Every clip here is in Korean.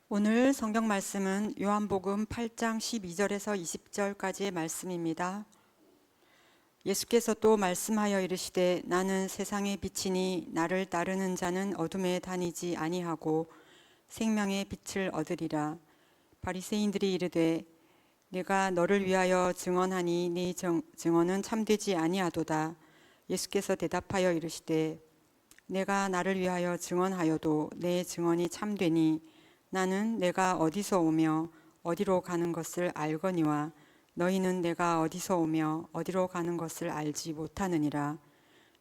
오늘 성경 말씀은 요한복음 8장 12절에서 20절까지의 말씀입니다. 예수께서 또 말씀하여 이르시되 나는 세상의 빛이니 나를 따르는 자는 어둠에 다니지 아니하고 생명의 빛을 얻으리라. 바리새인들이 이르되 내가 너를 위하여 증언하니 네 증언은 참되지 아니하도다. 예수께서 대답하여 이르시되 내가 나를 위하여 증언하여도 내 증언이 참되니 나는 내가 어디서 오며 어디로 가는 것을 알거니와 너희는 내가 어디서 오며 어디로 가는 것을 알지 못하느니라.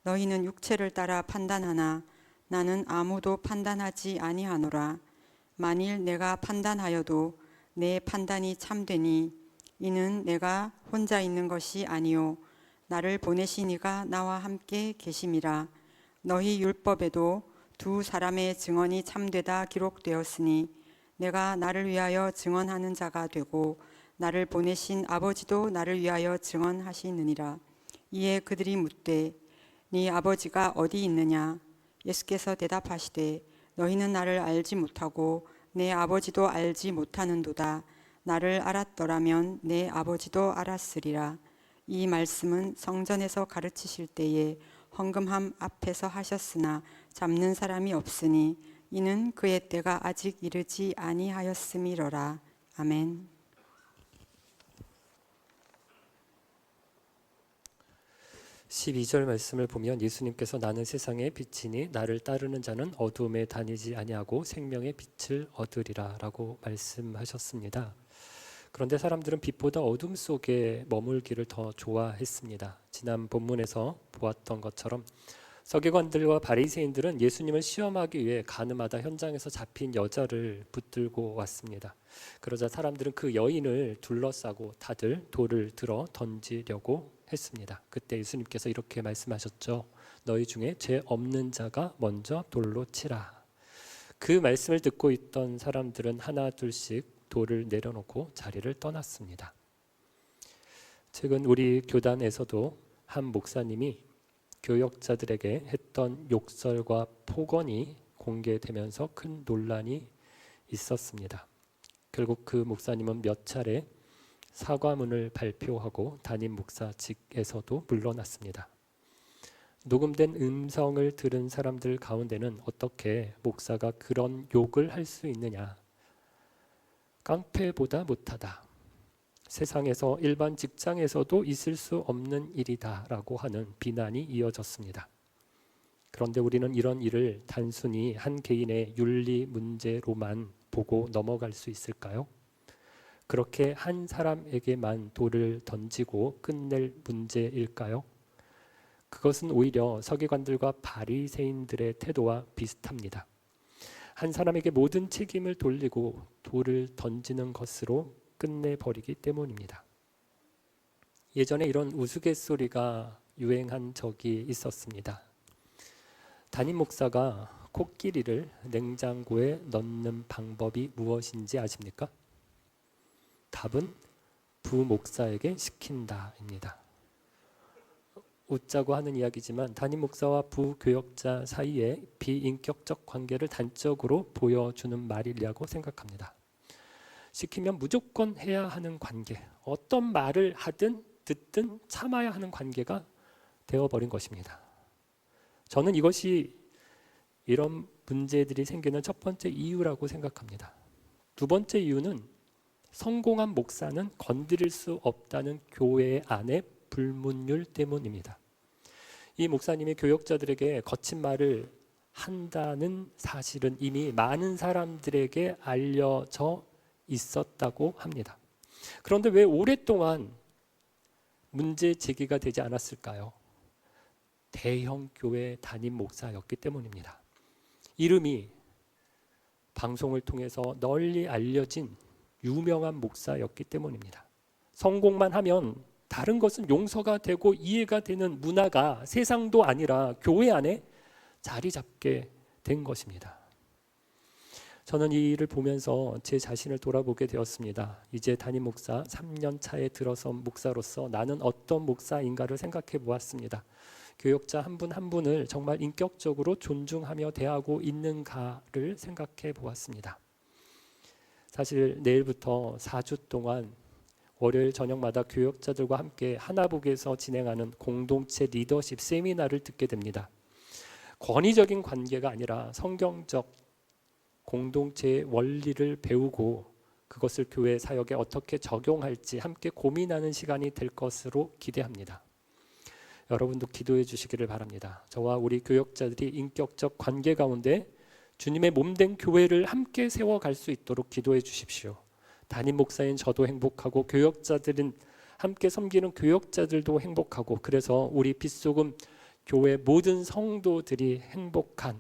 너희는 육체를 따라 판단하나 나는 아무도 판단하지 아니하노라. 만일 내가 판단하여도 내 판단이 참되니 이는 내가 혼자 있는 것이 아니요 나를 보내신 이가 나와 함께 계심이라. 너희 율법에도 두 사람의 증언이 참되다 기록되었으니 내가 나를 위하여 증언하는 자가 되고 나를 보내신 아버지도 나를 위하여 증언하시느니라. 이에 그들이 묻되 네 아버지가 어디 있느냐? 예수께서 대답하시되 너희는 나를 알지 못하고 내 아버지도 알지 못하는도다. 나를 알았더라면 내 아버지도 알았으리라. 이 말씀은 성전에서 가르치실 때에 헌금함 앞에서 하셨으나 잡는 사람이 없으니 이는 그의 때가 아직 이르지 아니하였음이로라. 아멘. 12절 말씀을 보면 예수님께서 나는 세상의 빛이니 나를 따르는 자는 어둠에 다니지 아니하고 생명의 빛을 얻으리라 라고 말씀하셨습니다. 그런데 사람들은 빛보다 어둠 속에 머물기를 더 좋아했습니다. 지난 본문에서 보았던 것처럼 서기관들과 바리새인들은 예수님을 시험하기 위해 가늠하다 현장에서 잡힌 여자를 붙들고 왔습니다. 그러자 사람들은 그 여인을 둘러싸고 다들 돌을 들어 던지려고 했습니다. 그때 예수님께서 이렇게 말씀하셨죠. 너희 중에 죄 없는 자가 먼저 돌로 치라. 그 말씀을 듣고 있던 사람들은 하나 둘씩 돌을 내려놓고 자리를 떠났습니다. 최근 우리 교단에서도 한 목사님이 교역자들에게 했던 욕설과 폭언이 공개되면서 큰 논란이 있었습니다. 결국 그 목사님은 몇 차례 사과문을 발표하고 담임 목사직에서도 물러났습니다. 녹음된 음성을 들은 사람들 가운데는 어떻게 목사가 그런 욕을 할 수 있느냐, 깡패보다 못하다, 세상에서 일반 직장에서도 있을 수 없는 일이다 라고 하는 비난이 이어졌습니다. 그런데 우리는 이런 일을 단순히 한 개인의 윤리 문제로만 보고 넘어갈 수 있을까요? 그렇게 한 사람에게만 돌을 던지고 끝낼 문제일까요? 그것은 오히려 서기관들과 바리새인들의 태도와 비슷합니다. 한 사람에게 모든 책임을 돌리고 돌을 던지는 것으로 끝내버리기 때문입니다. 예전에 이런 우스갯소리가 유행한 적이 있었습니다. 담임 목사가 코끼리를 냉장고에 넣는 방법이 무엇인지 아십니까? 답은 부목사에게 시킨다입니다. 웃자고 하는 이야기지만 담임 목사와 부교역자 사이에 비인격적 관계를 단적으로 보여주는 말이라고 생각합니다. 시키면 무조건 해야 하는 관계, 어떤 말을 하든 듣든 참아야 하는 관계가 되어버린 것입니다. 저는 이것이 이런 문제들이 생기는 첫 번째 이유라고 생각합니다. 두 번째 이유는 성공한 목사는 건드릴 수 없다는 교회 안의 불문율 때문입니다. 이 목사님이 교역자들에게 거친 말을 한다는 사실은 이미 많은 사람들에게 알려져 있었다고 합니다. 그런데 왜 오랫동안 문제 제기가 되지 않았을까요? 대형 교회 담임 목사였기 때문입니다. 이름이 방송을 통해서 널리 알려진 유명한 목사였기 때문입니다. 성공만 하면 다른 것은 용서가 되고 이해가 되는 문화가 세상도 아니라 교회 안에 자리 잡게 된 것입니다. 저는 이 일을 보면서 제 자신을 돌아보게 되었습니다. 이제 담임 목사 3년 차에 들어선 목사로서 나는 어떤 목사인가를 생각해 보았습니다. 교역자 한 분 한 분을 정말 인격적으로 존중하며 대하고 있는가를 생각해 보았습니다. 사실 내일부터 4주 동안 월요일 저녁마다 교역자들과 함께 하나복에서 진행하는 공동체 리더십 세미나를 듣게 됩니다. 권위적인 관계가 아니라 성경적 공동체의 원리를 배우고 그것을 교회 사역에 어떻게 적용할지 함께 고민하는 시간이 될 것으로 기대합니다. 여러분도 기도해 주시기를 바랍니다. 저와 우리 교역자들이 인격적 관계 가운데 주님의 몸된 교회를 함께 세워갈 수 있도록 기도해 주십시오. 담임 목사인 저도 행복하고 교역자들은 함께 섬기는 교역자들도 행복하고 그래서 우리 빛소금 교회 모든 성도들이 행복한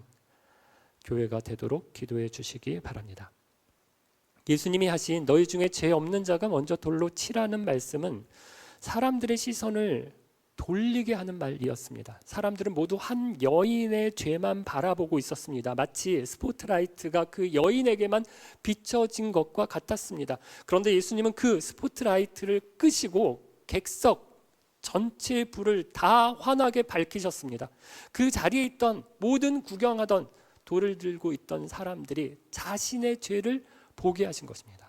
교회가 되도록 기도해 주시기 바랍니다. 예수님이 하신 너희 중에 죄 없는 자가 먼저 돌로 치라는 말씀은 사람들의 시선을 돌리게 하는 말이었습니다. 사람들은 모두 한 여인의 죄만 바라보고 있었습니다. 마치 스포트라이트가 그 여인에게만 비춰진 것과 같았습니다. 그런데 예수님은 그 스포트라이트를 끄시고 객석 전체의 불을 다 환하게 밝히셨습니다. 그 자리에 있던 모든 구경하던 돌을 들고 있던 사람들이 자신의 죄를 보게 하신 것입니다.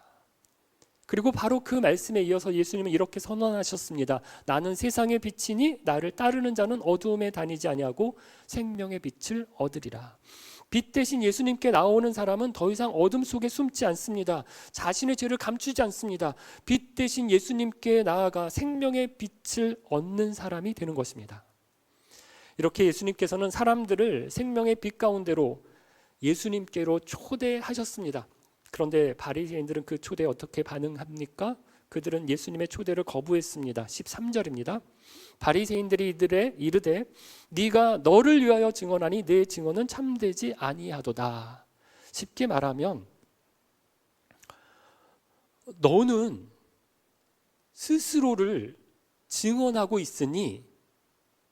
그리고 바로 그 말씀에 이어서 예수님은 이렇게 선언하셨습니다. 나는 세상의 빛이니 나를 따르는 자는 어두움에 다니지 아니하고 생명의 빛을 얻으리라. 빛 대신 예수님께 나오는 사람은 더 이상 어둠 속에 숨지 않습니다. 자신의 죄를 감추지 않습니다. 빛 대신 예수님께 나아가 생명의 빛을 얻는 사람이 되는 것입니다. 이렇게 예수님께서는 사람들을 생명의 빛 가운데로 예수님께로 초대하셨습니다. 그런데 바리새인들은 그 초대에 어떻게 반응합니까? 그들은 예수님의 초대를 거부했습니다. 13절입니다. 바리새인들이 이르되 네가 너를 위하여 증언하니 내 증언은 참되지 아니하도다. 쉽게 말하면 너는 스스로를 증언하고 있으니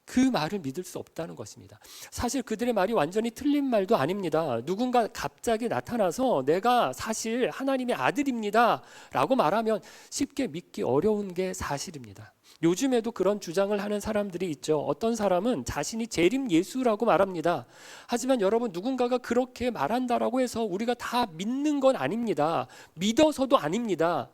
그 말을 믿을 수 없다는 것입니다. 사실 그들의 말이 완전히 틀린 말도 아닙니다. 누군가 갑자기 나타나서 내가 사실 하나님의 아들입니다 라고 말하면 쉽게 믿기 어려운 게 사실입니다. 요즘에도 그런 주장을 하는 사람들이 있죠. 어떤 사람은 자신이 재림 예수라고 말합니다. 하지만 여러분, 누군가가 그렇게 말한다라고 해서 우리가 다 믿는 건 아닙니다. 믿어서도 아닙니다.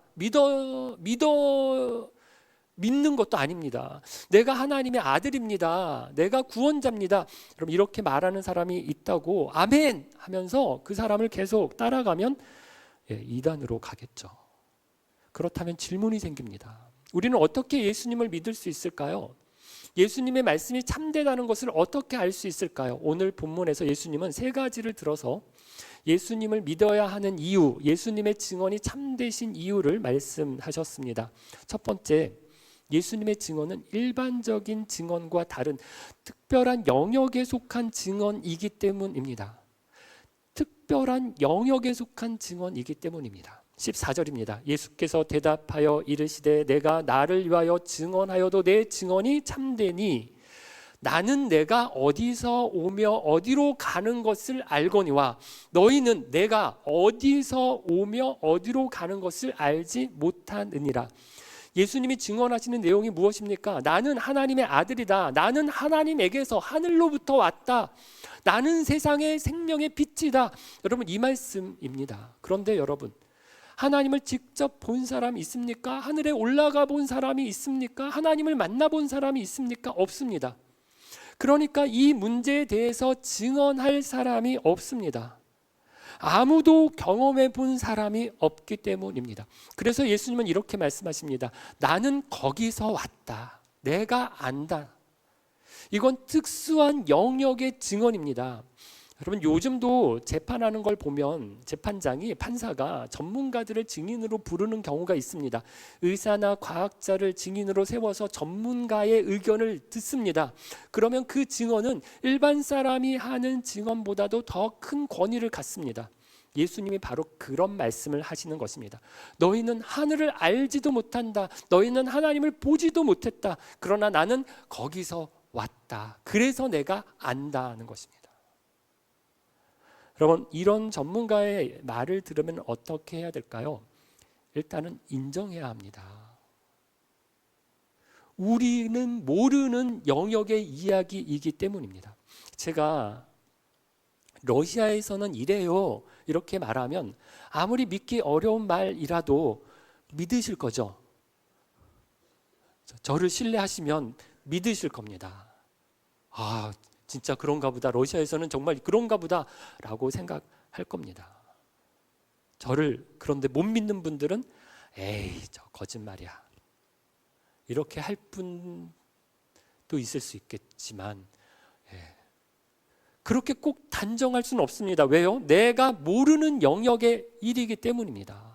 믿는 것도 아닙니다. 내가 하나님의 아들입니다. 내가 구원자입니다. 그럼 이렇게 말하는 사람이 있다고 아멘 하면서 그 사람을 계속 따라가면 이단으로 가겠죠. 그렇다면 질문이 생깁니다. 우리는 어떻게 예수님을 믿을 수 있을까요? 예수님의 말씀이 참되다는 것을 어떻게 알 수 있을까요? 오늘 본문에서 예수님은 세 가지를 들어서 예수님을 믿어야 하는 이유, 예수님의 증언이 참되신 이유를 말씀하셨습니다. 첫 번째, 예수님의 증언은 일반적인 증언과 다른 특별한 영역에 속한 증언이기 때문입니다. 특별한 영역에 속한 증언이기 때문입니다. 14절입니다. 예수께서 대답하여 이르시되 내가 나를 위하여 증언하여도 내 증언이 참되니 나는 내가 어디서 오며 어디로 가는 것을 알거니와 너희는 내가 어디서 오며 어디로 가는 것을 알지 못하느니라. 예수님이 증언하시는 내용이 무엇입니까? 나는 하나님의 아들이다. 나는 하나님에게서 하늘로부터 왔다. 나는 세상의 생명의 빛이다. 여러분, 이 말씀입니다. 그런데 여러분, 하나님을 직접 본 사람이 있습니까? 하늘에 올라가 본 사람이 있습니까? 하나님을 만나본 사람이 있습니까? 없습니다. 그러니까 이 문제에 대해서 증언할 사람이 없습니다. 아무도 경험해 본 사람이 없기 때문입니다. 그래서 예수님은 이렇게 말씀하십니다. 나는 거기서 왔다. 내가 안다. 이건 특수한 영역의 증언입니다. 여러분, 요즘도 재판하는 걸 보면 재판장이, 판사가 전문가들을 증인으로 부르는 경우가 있습니다. 의사나 과학자를 증인으로 세워서 전문가의 의견을 듣습니다. 그러면 그 증언은 일반 사람이 하는 증언보다도 더 큰 권위를 갖습니다. 예수님이 바로 그런 말씀을 하시는 것입니다. 너희는 하늘을 알지도 못한다. 너희는 하나님을 보지도 못했다. 그러나 나는 거기서 왔다. 그래서 내가 안다는 것입니다. 여러분, 이런 전문가의 말을 들으면 어떻게 해야 될까요? 일단은 인정해야 합니다. 우리는 모르는 영역의 이야기이기 때문입니다. 제가 러시아에서는 이래요. 이렇게 말하면 아무리 믿기 어려운 말이라도 믿으실 거죠. 저를 신뢰하시면 믿으실 겁니다. 아, 진짜 그런가 보다. 러시아에서는 정말 그런가 보다 라고 생각할 겁니다. 저를 그런데 못 믿는 분들은 에이, 저 거짓말이야. 이렇게 할 분도 있을 수 있겠지만 그렇게 꼭 단정할 수는 없습니다. 왜요? 내가 모르는 영역의 일이기 때문입니다.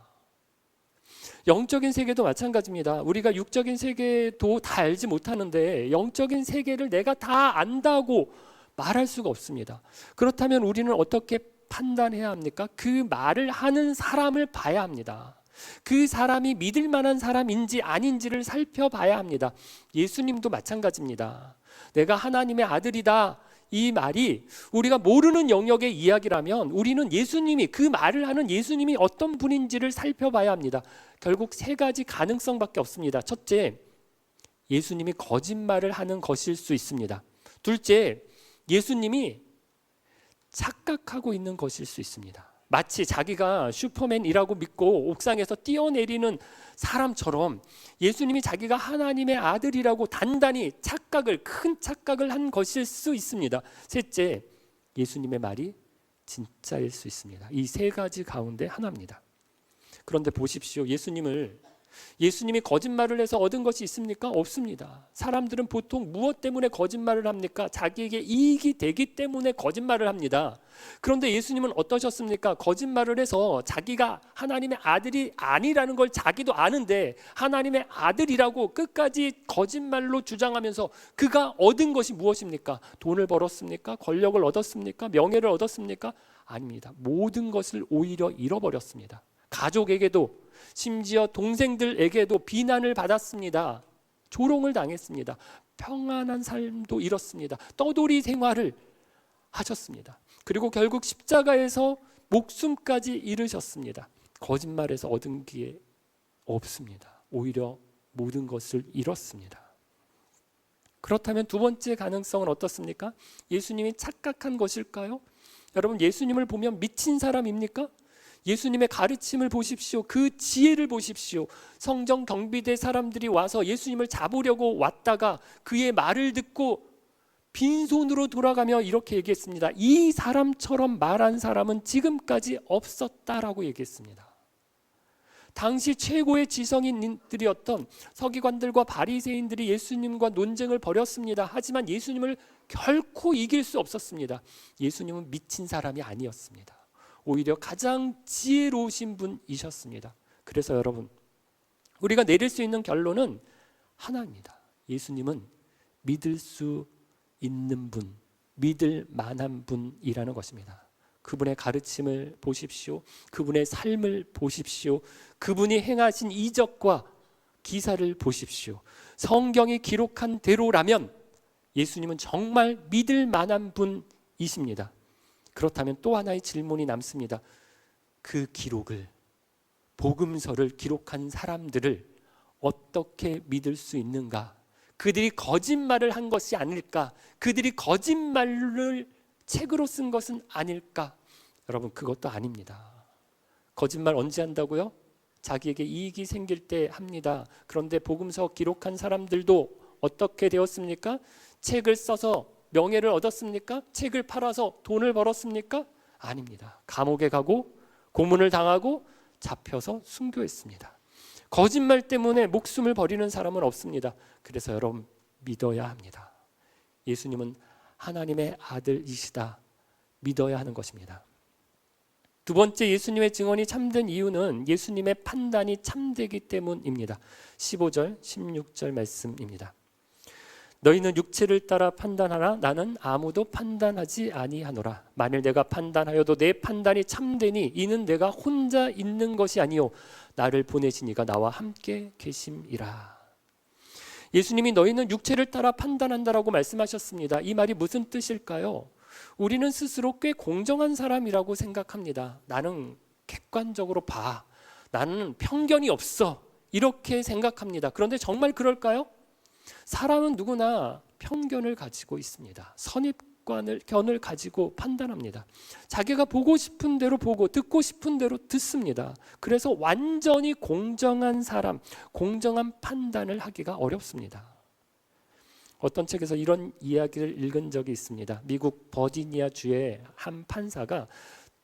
영적인 세계도 마찬가지입니다. 우리가 육적인 세계도 다 알지 못하는데 영적인 세계를 내가 다 안다고 말할 수가 없습니다. 그렇다면 우리는 어떻게 판단해야 합니까? 그 말을 하는 사람을 봐야 합니다. 그 사람이 믿을 만한 사람인지 아닌지를 살펴봐야 합니다. 예수님도 마찬가지입니다. 내가 하나님의 아들이다, 이 말이 우리가 모르는 영역의 이야기라면 우리는 예수님이, 그 말을 하는 예수님이 어떤 분인지를 살펴봐야 합니다. 결국 세 가지 가능성밖에 없습니다. 첫째, 예수님이 거짓말을 하는 것일 수 있습니다. 둘째, 예수님이 착각하고 있는 것일 수 있습니다. 마치 자기가 슈퍼맨이라고 믿고 옥상에서 뛰어내리는 사람처럼 예수님이 자기가 하나님의 아들이라고 단단히 큰 착각을 한 것일 수 있습니다. 셋째, 예수님의 말이 진짜일 수 있습니다. 이 세 가지 가운데 하나입니다. 그런데 보십시오. 예수님이 거짓말을 해서 얻은 것이 있습니까? 없습니다. 사람들은 보통 무엇 때문에 거짓말을 합니까? 자기에게 이익이 되기 때문에 거짓말을 합니다. 그런데 예수님은 어떠셨습니까? 거짓말을 해서 자기가 하나님의 아들이 아니라는 걸 자기도 아는데 하나님의 아들이라고 끝까지 거짓말로 주장하면서 그가 얻은 것이 무엇입니까? 돈을 벌었습니까? 권력을 얻었습니까? 명예를 얻었습니까? 아닙니다. 모든 것을 오히려 잃어버렸습니다. 가족에게도, 심지어 동생들에게도 비난을 받았습니다. 조롱을 당했습니다. 평안한 삶도 잃었습니다. 떠돌이 생활을 하셨습니다. 그리고 결국 십자가에서 목숨까지 잃으셨습니다. 거짓말에서 얻은 게 없습니다. 오히려 모든 것을 잃었습니다. 그렇다면 두 번째 가능성은 어떻습니까? 예수님이 착각한 것일까요? 여러분, 예수님을 보면 미친 사람입니까? 예수님의 가르침을 보십시오. 그 지혜를 보십시오. 성정 경비대 사람들이 와서 예수님을 잡으려고 왔다가 그의 말을 듣고 빈손으로 돌아가며 이렇게 얘기했습니다. 이 사람처럼 말한 사람은 지금까지 없었다라고 얘기했습니다. 당시 최고의 지성인들이었던 서기관들과 바리새인들이 예수님과 논쟁을 벌였습니다. 하지만 예수님을 결코 이길 수 없었습니다. 예수님은 미친 사람이 아니었습니다. 오히려 가장 지혜로우신 분이셨습니다. 그래서 여러분, 우리가 내릴 수 있는 결론은 하나입니다. 예수님은 믿을 수 있는 분, 믿을 만한 분이라는 것입니다. 그분의 가르침을 보십시오. 그분의 삶을 보십시오. 그분이 행하신 이적과 기사를 보십시오. 성경이 기록한 대로라면 예수님은 정말 믿을 만한 분이십니다. 그렇다면 또 하나의 질문이 남습니다. 그 기록을, 복음서를 기록한 사람들을 어떻게 믿을 수 있는가? 그들이 거짓말을 한 것이 아닐까? 그들이 거짓말을 책으로 쓴 것은 아닐까? 여러분, 그것도 아닙니다. 거짓말 언제 한다고요? 자기에게 이익이 생길 때 합니다. 그런데 복음서 기록한 사람들도 어떻게 되었습니까? 책을 써서 명예를 얻었습니까? 책을 팔아서 돈을 벌었습니까? 아닙니다. 감옥에 가고 고문을 당하고 잡혀서 순교했습니다. 거짓말 때문에 목숨을 버리는 사람은 없습니다. 그래서 여러분, 믿어야 합니다. 예수님은 하나님의 아들이시다. 믿어야 하는 것입니다. 두 번째, 예수님의 증언이 참된 이유는 예수님의 판단이 참되기 때문입니다. 15절, 16절 말씀입니다. 너희는 육체를 따라 판단하나 나는 아무도 판단하지 아니하노라. 만일 내가 판단하여도 내 판단이 참되니 이는 내가 혼자 있는 것이 아니요 나를 보내신 이가 나와 함께 계심이라. 예수님이 너희는 육체를 따라 판단한다라고 말씀하셨습니다. 이 말이 무슨 뜻일까요? 우리는 스스로 꽤 공정한 사람이라고 생각합니다. 나는 객관적으로 봐. 나는 편견이 없어. 이렇게 생각합니다. 그런데 정말 그럴까요? 사람은 누구나 편견을 가지고 있습니다. 선입견을 가지고 판단합니다. 자기가 보고 싶은 대로 보고 듣고 싶은 대로 듣습니다. 그래서 완전히 공정한 사람, 공정한 판단을 하기가 어렵습니다. 어떤 책에서 이런 이야기를 읽은 적이 있습니다. 미국 버지니아 주의 한 판사가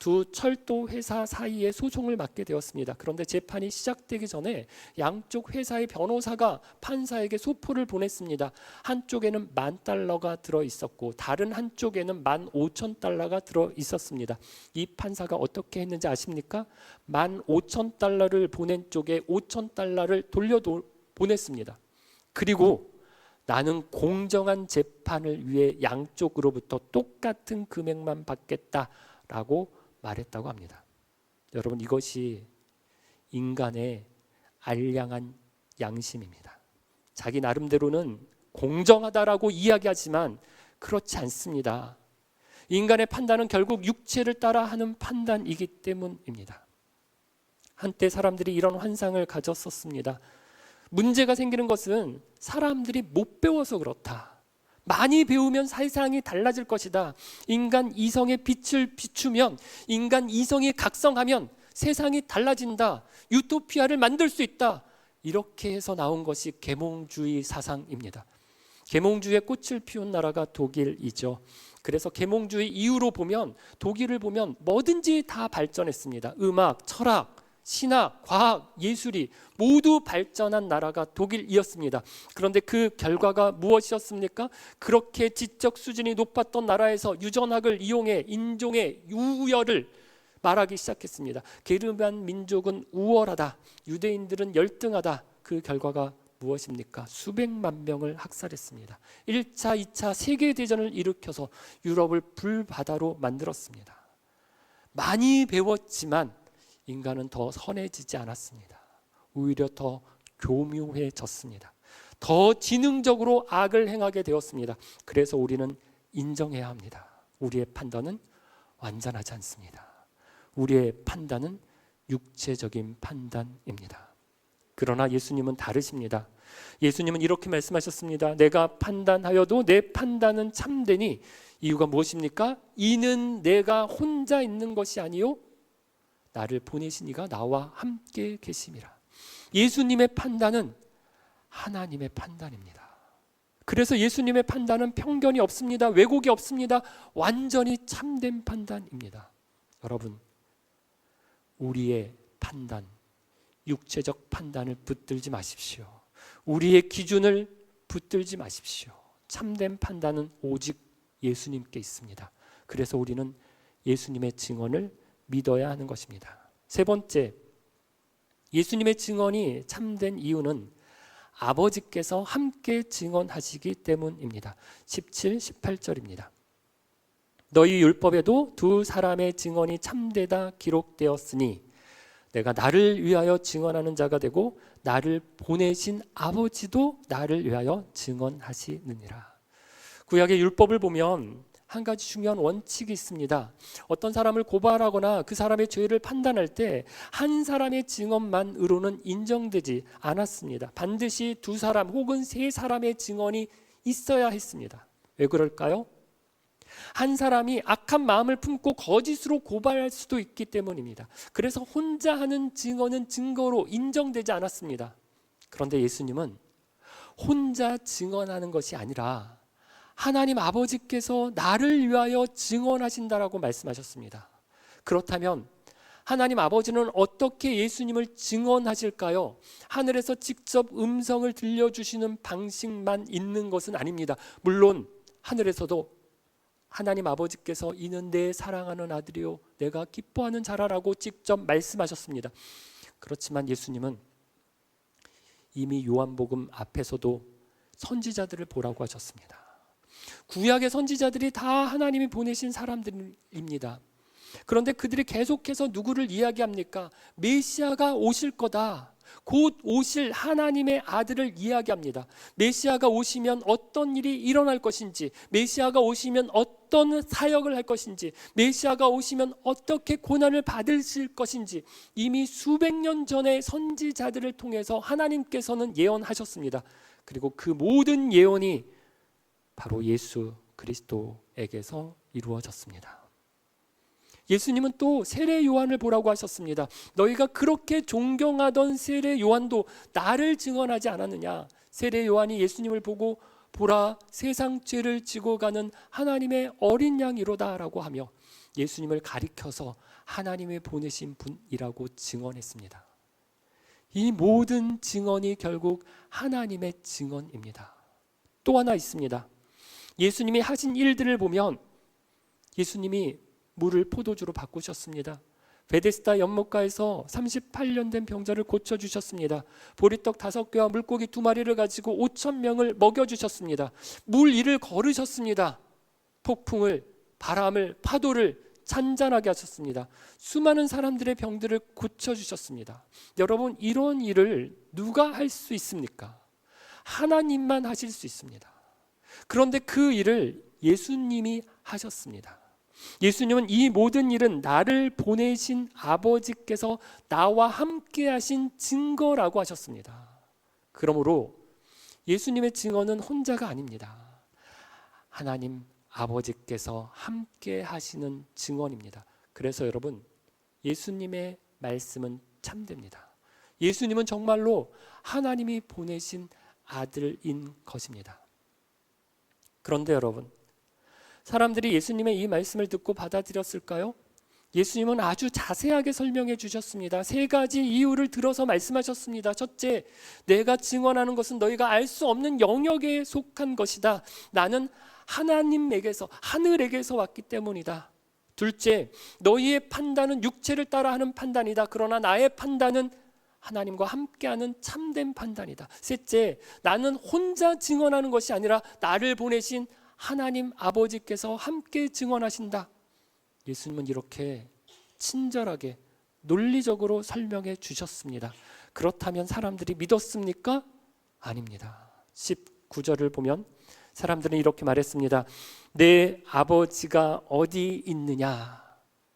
두 철도 회사 사이에 소송을 맡게 되었습니다. 그런데 재판이 시작되기 전에 양쪽 회사의 변호사가 판사에게 소포를 보냈습니다. 한쪽에는 $10,000가 들어 있었고 다른 한쪽에는 $15,000가 들어 있었습니다. 이 판사가 어떻게 했는지 아십니까? $15,000를 보낸 쪽에 $5,000를 돌려 보냈습니다. 그리고 나는 공정한 재판을 위해 양쪽으로부터 똑같은 금액만 받겠다라고 말했다고 합니다. 여러분, 이것이 인간의 알량한 양심입니다. 자기 나름대로는 공정하다라고 이야기하지만 그렇지 않습니다. 인간의 판단은 결국 육체를 따라 하는 판단이기 때문입니다. 한때 사람들이 이런 환상을 가졌었습니다. 문제가 생기는 것은 사람들이 못 배워서 그렇다. 많이 배우면 세상이 달라질 것이다. 인간 이성의 빛을 비추면, 인간 이성이 각성하면 세상이 달라진다. 유토피아를 만들 수 있다. 이렇게 해서 나온 것이 계몽주의 사상입니다. 계몽주의의 꽃을 피운 나라가 독일이죠. 그래서 계몽주의 이후로 보면 독일을 보면 뭐든지 다 발전했습니다. 음악, 철학, 신학, 과학, 예술이 모두 발전한 나라가 독일이었습니다. 그런데 그 결과가 무엇이었습니까? 그렇게 지적 수준이 높았던 나라에서 유전학을 이용해 인종의 우열을 말하기 시작했습니다. 게르만 민족은 우월하다, 유대인들은 열등하다. 그 결과가 무엇입니까? 수백만 명을 학살했습니다. 1차, 2차 세계대전을 일으켜서 유럽을 불바다로 만들었습니다. 많이 배웠지만 인간은 더 선해지지 않았습니다. 오히려 더 교묘해졌습니다. 더 지능적으로 악을 행하게 되었습니다. 그래서 우리는 인정해야 합니다. 우리의 판단은 완전하지 않습니다. 우리의 판단은 육체적인 판단입니다. 그러나 예수님은 다르십니다. 예수님은 이렇게 말씀하셨습니다. 내가 판단하여도 내 판단은 참되니 이유가 무엇입니까? 이는 내가 혼자 있는 것이 아니요 나를 보내신 이가 나와 함께 계심이라. 예수님의 판단은 하나님의 판단입니다. 그래서 예수님의 판단은 편견이 없습니다. 왜곡이 없습니다. 완전히 참된 판단입니다. 여러분, 우리의 판단, 육체적 판단을 붙들지 마십시오. 우리의 기준을 붙들지 마십시오. 참된 판단은 오직 예수님께 있습니다. 그래서 우리는 예수님의 증언을 믿어야 하는 것입니다. 세 번째, 예수님의 증언이 참된 이유는 아버지께서 함께 증언하시기 때문입니다. 17, 18절입니다. 너희 율법에도 두 사람의 증언이 참되다 기록되었으니 내가 나를 위하여 증언하는 자가 되고 나를 보내신 아버지도 나를 위하여 증언하시느니라. 구약의 율법을 보면 한 가지 중요한 원칙이 있습니다. 어떤 사람을 고발하거나 그 사람의 죄를 판단할 때 한 사람의 증언만으로는 인정되지 않았습니다. 반드시 두 사람 혹은 세 사람의 증언이 있어야 했습니다. 왜 그럴까요? 한 사람이 악한 마음을 품고 거짓으로 고발할 수도 있기 때문입니다. 그래서 혼자 하는 증언은 증거로 인정되지 않았습니다. 그런데 예수님은 혼자 증언하는 것이 아니라 하나님 아버지께서 나를 위하여 증언하신다라고 말씀하셨습니다. 그렇다면 하나님 아버지는 어떻게 예수님을 증언하실까요? 하늘에서 직접 음성을 들려주시는 방식만 있는 것은 아닙니다. 물론 하늘에서도 하나님 아버지께서 이는 내 사랑하는 아들이요 내가 기뻐하는 자라라고 직접 말씀하셨습니다. 그렇지만 예수님은 이미 요한복음 앞에서도 선지자들을 보라고 하셨습니다. 구약의 선지자들이 다 하나님이 보내신 사람들입니다. 그런데 그들이 계속해서 누구를 이야기합니까? 메시아가 오실 거다. 곧 오실 하나님의 아들을 이야기합니다. 메시아가 오시면 어떤 일이 일어날 것인지, 메시아가 오시면 어떤 사역을 할 것인지, 메시아가 오시면 어떻게 고난을 받으실 것인지 이미 수백 년 전에 선지자들을 통해서 하나님께서는 예언하셨습니다. 그리고 그 모든 예언이 바로 예수 그리스도에게서 이루어졌습니다. 예수님은 또 세례 요한을 보라고 하셨습니다. 너희가 그렇게 존경하던 세례 요한도 나를 증언하지 않았느냐. 세례 요한이 예수님을 보고 보라, 세상 죄를 지고 가는 하나님의 어린 양이로다 라고 하며 예수님을 가리켜서 하나님이 보내신 분이라고 증언했습니다. 이 모든 증언이 결국 하나님의 증언입니다. 또 하나 있습니다. 예수님이 하신 일들을 보면 예수님이 물을 포도주로 바꾸셨습니다. 베데스다 연못가에서 38년 된 병자를 고쳐주셨습니다. 보리떡 5개와 물고기 2마리를 가지고 5,000명을 먹여주셨습니다. 물 위를 걸으셨습니다. 폭풍을, 바람을, 파도를 잔잔하게 하셨습니다. 수많은 사람들의 병들을 고쳐주셨습니다. 여러분, 이런 일을 누가 할 수 있습니까? 하나님만 하실 수 있습니다. 그런데 그 일을 예수님이 하셨습니다. 예수님은 이 모든 일은 나를 보내신 아버지께서 나와 함께 하신 증거라고 하셨습니다. 그러므로 예수님의 증언은 혼자가 아닙니다. 하나님 아버지께서 함께 하시는 증언입니다. 그래서 여러분, 예수님의 말씀은 참됩니다. 예수님은 정말로 하나님이 보내신 아들인 것입니다. 그런데 여러분, 사람들이 예수님의 이 말씀을 듣고 받아들였을까요? 예수님은 아주 자세하게 설명해 주셨습니다. 3가지 이유를 들어서 말씀하셨습니다. 첫째, 내가 증언하는 것은 너희가 알 수 없는 영역에 속한 것이다. 나는 하나님에게서, 하늘에게서 왔기 때문이다. 둘째, 너희의 판단은 육체를 따라 하는 판단이다. 그러나 나의 판단은 하나님과 함께하는 참된 판단이다. 셋째, 나는 혼자 증언하는 것이 아니라 나를 보내신 하나님 아버지께서 함께 증언하신다. 예수님은 이렇게 친절하게 논리적으로 설명해 주셨습니다. 그렇다면 사람들이 믿었습니까? 아닙니다. 19절을 보면 사람들은 이렇게 말했습니다. 내 아버지가 어디 있느냐?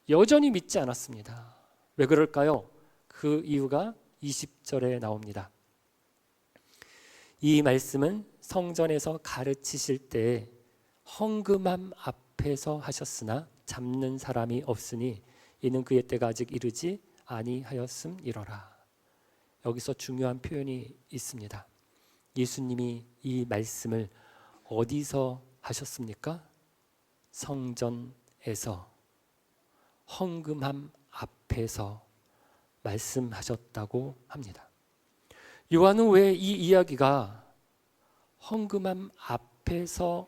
여전히 믿지 않았습니다. 왜 그럴까요? 그 이유가 20절에 나옵니다. 이 말씀은 성전에서 가르치실 때 헌금함 앞에서 하셨으나 잡는 사람이 없으니 이는 그의 때가 아직 이르지 아니하였음이러라. 여기서 중요한 표현이 있습니다. 예수님이 이 말씀을 어디서 하셨습니까? 성전에서, 헌금함 앞에서 말씀하셨다고 합니다. 요한은 왜 이 이야기가 헌금함 앞에서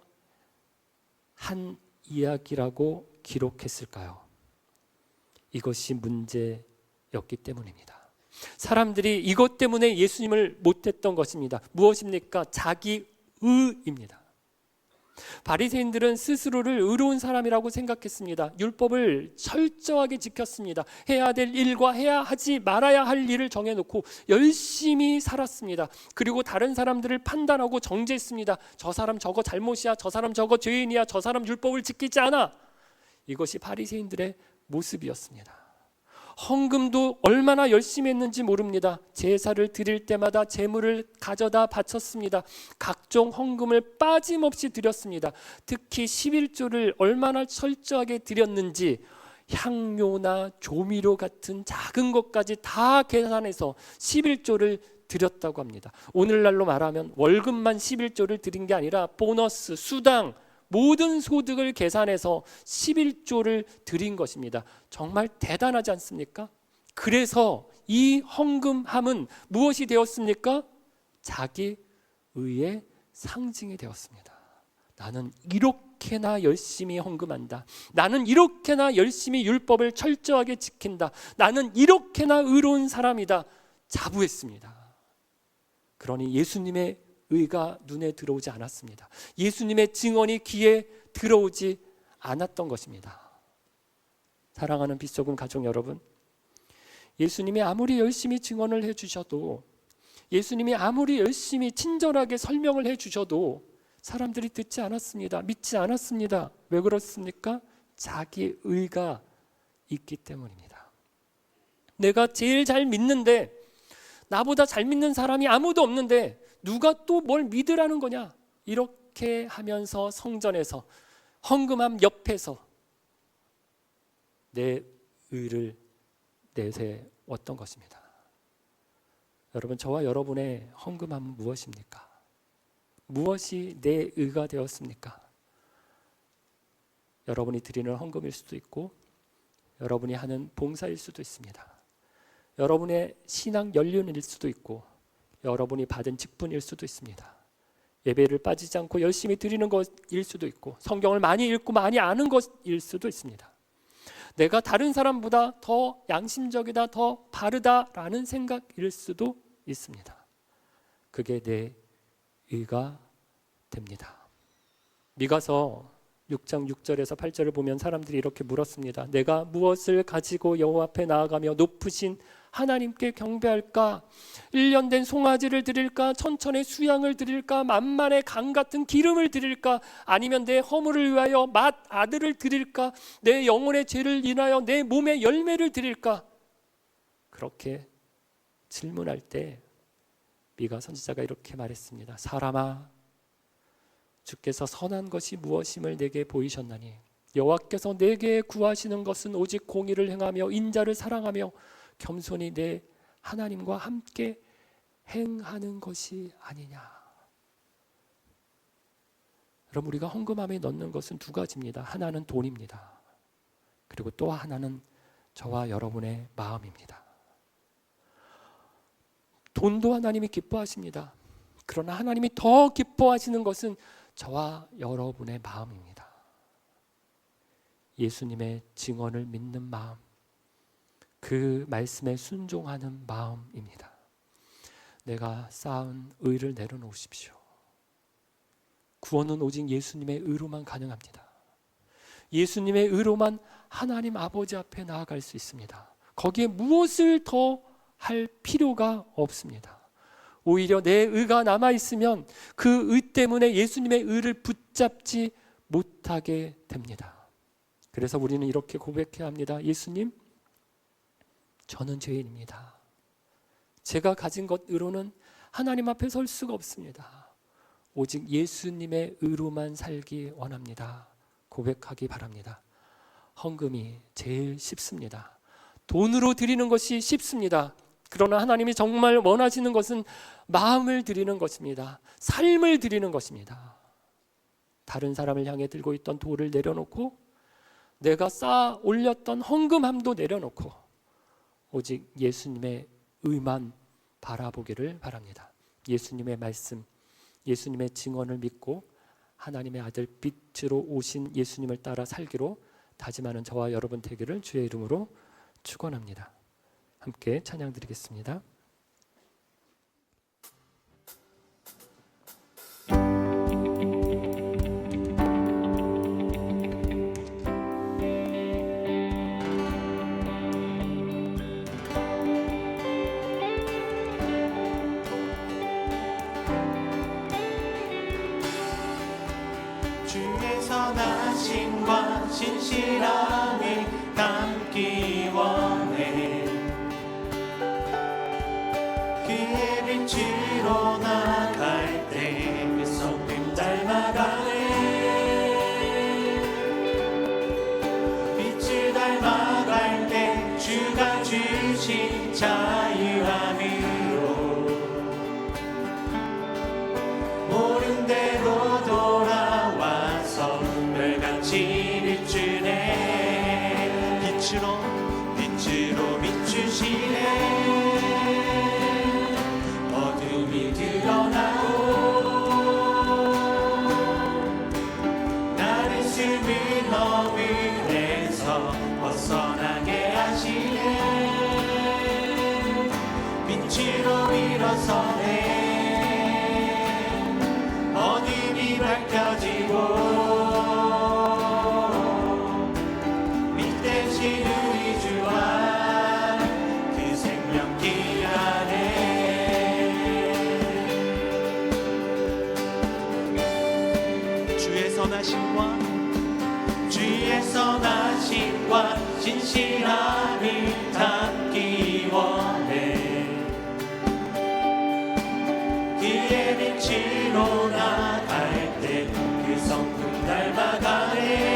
한 이야기라고 기록했을까요? 이것이 문제였기 때문입니다. 사람들이 이것 때문에 예수님을 못했던 것입니다. 무엇입니까? 자기의입니다. 바리새인들은 스스로를 의로운 사람이라고 생각했습니다. 율법을 철저하게 지켰습니다. 해야 될 일과 해야 하지 말아야 할 일을 정해놓고 열심히 살았습니다. 그리고 다른 사람들을 판단하고 정죄했습니다. 저 사람 저거 잘못이야, 저 사람 저거 죄인이야, 저 사람 율법을 지키지 않아. 이것이 바리새인들의 모습이었습니다. 헌금도 얼마나 열심히 했는지 모릅니다. 제사를 드릴 때마다 제물을 가져다 바쳤습니다. 각종 헌금을 빠짐없이 드렸습니다. 특히 11조를 얼마나 철저하게 드렸는지 향료나 조미료 같은 작은 것까지 다 계산해서 11조를 드렸다고 합니다. 오늘날로 말하면 월급만 11조를 드린 게 아니라 보너스, 수당, 모든 소득을 계산해서 11조를 드린 것입니다. 정말 대단하지 않습니까? 그래서 이 헌금함은 무엇이 되었습니까? 자기의의 상징이 되었습니다. 나는 이렇게나 열심히 헌금한다. 나는 이렇게나 열심히 율법을 철저하게 지킨다. 나는 이렇게나 의로운 사람이다. 자부했습니다. 그러니 예수님의 의가 눈에 들어오지 않았습니다. 예수님의 증언이 귀에 들어오지 않았던 것입니다. 사랑하는 빛소금 가족 여러분, 예수님이 아무리 열심히 증언을 해주셔도, 예수님이 아무리 열심히 친절하게 설명을 해주셔도 사람들이 듣지 않았습니다. 믿지 않았습니다. 왜 그렇습니까? 자기 의가 있기 때문입니다. 내가 제일 잘 믿는데, 나보다 잘 믿는 사람이 아무도 없는데 누가 또 뭘 믿으라는 거냐? 이렇게 하면서 성전에서 헌금함 옆에서 내 의를 내세웠던 것입니다. 여러분, 저와 여러분의 헌금함은 무엇입니까? 무엇이 내 의가 되었습니까? 여러분이 드리는 헌금일 수도 있고, 여러분이 하는 봉사일 수도 있습니다. 여러분의 신앙 연륜일 수도 있고, 여러분이 받은 직분일 수도 있습니다. 예배를 빠지지 않고 열심히 드리는 것일 수도 있고, 성경을 많이 읽고 많이 아는 것일 수도 있습니다. 내가 다른 사람보다 더 양심적이다, 더 바르다라는 생각일 수도 있습니다. 그게 내 의가 됩니다. 미가서 6장 6절에서 8절을 보면 사람들이 이렇게 물었습니다. 내가 무엇을 가지고 여호와 앞에 나아가며 높으신 하나님께 경배할까? 1년 된 송아지를 드릴까? 천천의 수양을 드릴까? 만만의 강 같은 기름을 드릴까? 아니면 내 허물을 위하여 맏 아들을 드릴까? 내 영혼의 죄를 인하여 내 몸의 열매를 드릴까? 그렇게 질문할 때 미가 선지자가 이렇게 말했습니다. 사람아, 주께서 선한 것이 무엇임을 내게 보이셨나니 여호와께서 내게 구하시는 것은 오직 공의를 행하며 인자를 사랑하며 겸손히 내 하나님과 함께 행하는 것이 아니냐. 여러분, 우리가 헌금함에 넣는 것은 두 가지입니다. 하나는 돈입니다. 그리고 또 하나는 저와 여러분의 마음입니다. 돈도 하나님이 기뻐하십니다. 그러나 하나님이 더 기뻐하시는 것은 저와 여러분의 마음입니다. 예수님의 증언을 믿는 마음, 그 말씀에 순종하는 마음입니다. 내가 쌓은 의를 내려놓으십시오. 구원은 오직 예수님의 의로만 가능합니다. 예수님의 의로만 하나님 아버지 앞에 나아갈 수 있습니다. 거기에 무엇을 더 할 필요가 없습니다. 오히려 내 의가 남아있으면 그 의 때문에 예수님의 의를 붙잡지 못하게 됩니다. 그래서 우리는 이렇게 고백해야 합니다. 예수님, 저는 죄인입니다. 제가 가진 것으로는 하나님 앞에 설 수가 없습니다. 오직 예수님의 의로만 살기 원합니다. 고백하기 바랍니다. 헌금이 제일 쉽습니다. 돈으로 드리는 것이 쉽습니다. 그러나 하나님이 정말 원하시는 것은 마음을 드리는 것입니다. 삶을 드리는 것입니다. 다른 사람을 향해 들고 있던 돌을 내려놓고, 내가 쌓아 올렸던 헌금함도 내려놓고 오직 예수님의 의만 바라보기를 바랍니다. 예수님의 말씀, 예수님의 증언을 믿고 하나님의 아들 빛으로 오신 예수님을 따라 살기로 다짐하는 저와 여러분 되기를 주의 이름으로 축원합니다. 함께 찬양 드리겠습니다. 주의 선하심과 신실함을 담기 원해. 그의 빛으로 나갈 때 그 성품 닮아가네. 빛을 닮아갈 때 주가 주신 자유함으로 옳은 대로 돌아와서 별같이 비추네. 빛으로 비추시네. 어둠이 드러나고 나를 숨은 어둠에서 벗어나게 하시네. 빛으로 일어서네. 어둠이 밝혀지고 빛대신 우리 주와 그 생명길 안에 주의 선하심과 진실함을 담기 원해. 그의 빛으로 나갈 때 그 성품 닮아가네.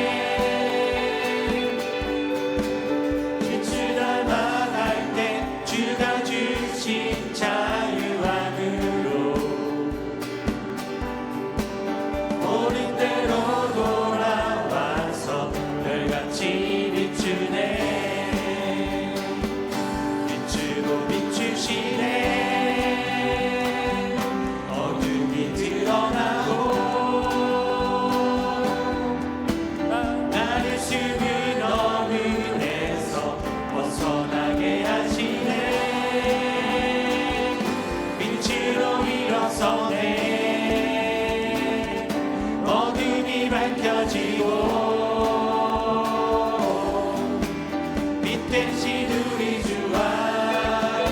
대신 우리 주와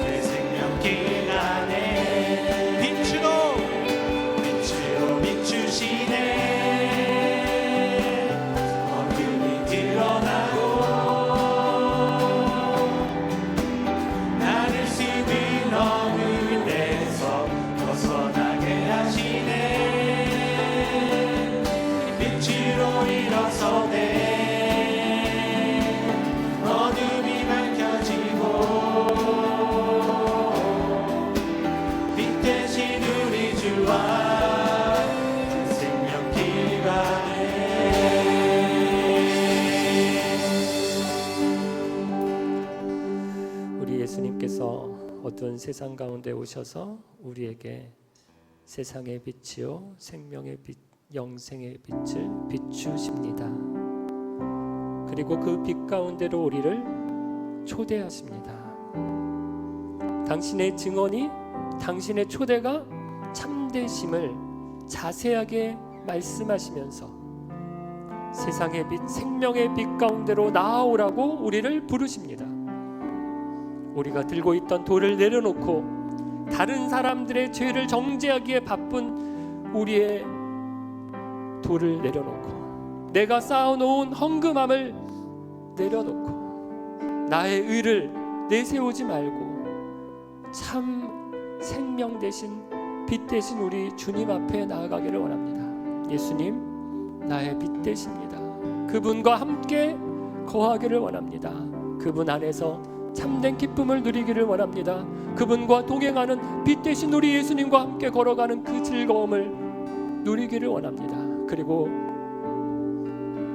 그 생명길 안에 빛으로 비추시네. 어둠이 드러나고 나를 숨이 넘은 데서 벗어나게 하시네. 빛으로 일어서네. 어둠이 밝혀지고 빛 대신 우리 주와 그 생명길 가네. 우리 예수님께서 어두운 세상 가운데 오셔서 우리에게 세상의 빛이요 생명의 빛, 영생의 빛을 비추십니다. 그리고 그 빛 가운데로 우리를 초대하십니다. 당신의 증언이, 당신의 초대가 참되심을 자세하게 말씀하시면서 세상의 빛, 생명의 빛 가운데로 나아오라고 우리를 부르십니다. 우리가 들고 있던 돌을 내려놓고 다른 사람들의 죄를 정죄하기에 바쁜 우리의 돌을 내려놓고 내가 쌓아놓은 헝금함을 내려놓고 나의 의를 내세우지 말고 참 생명 대신 빛 대신 우리 주님 앞에 나아가기를 원합니다. 예수님 나의 빛 되십니다. 그분과 함께 거하기를 원합니다. 그분 안에서 참된 기쁨을 누리기를 원합니다. 그분과 동행하는 빛 되신 우리 예수님과 함께 걸어가는 그 즐거움을 누리기를 원합니다. 그리고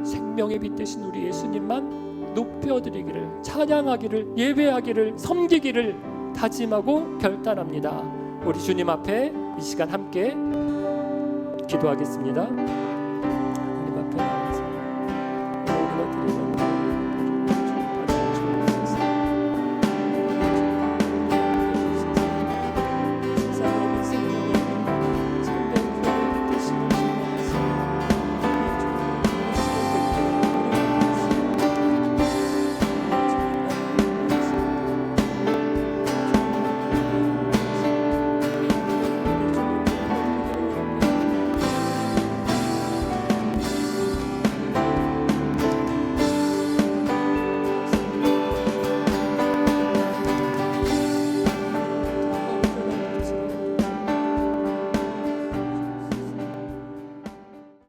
생명의 빛 되신 우리 예수님만 높여드리기를, 찬양하기를, 예배하기를, 섬기기를 다짐하고 결단합니다. 우리 주님 앞에 이 시간 함께 기도하겠습니다.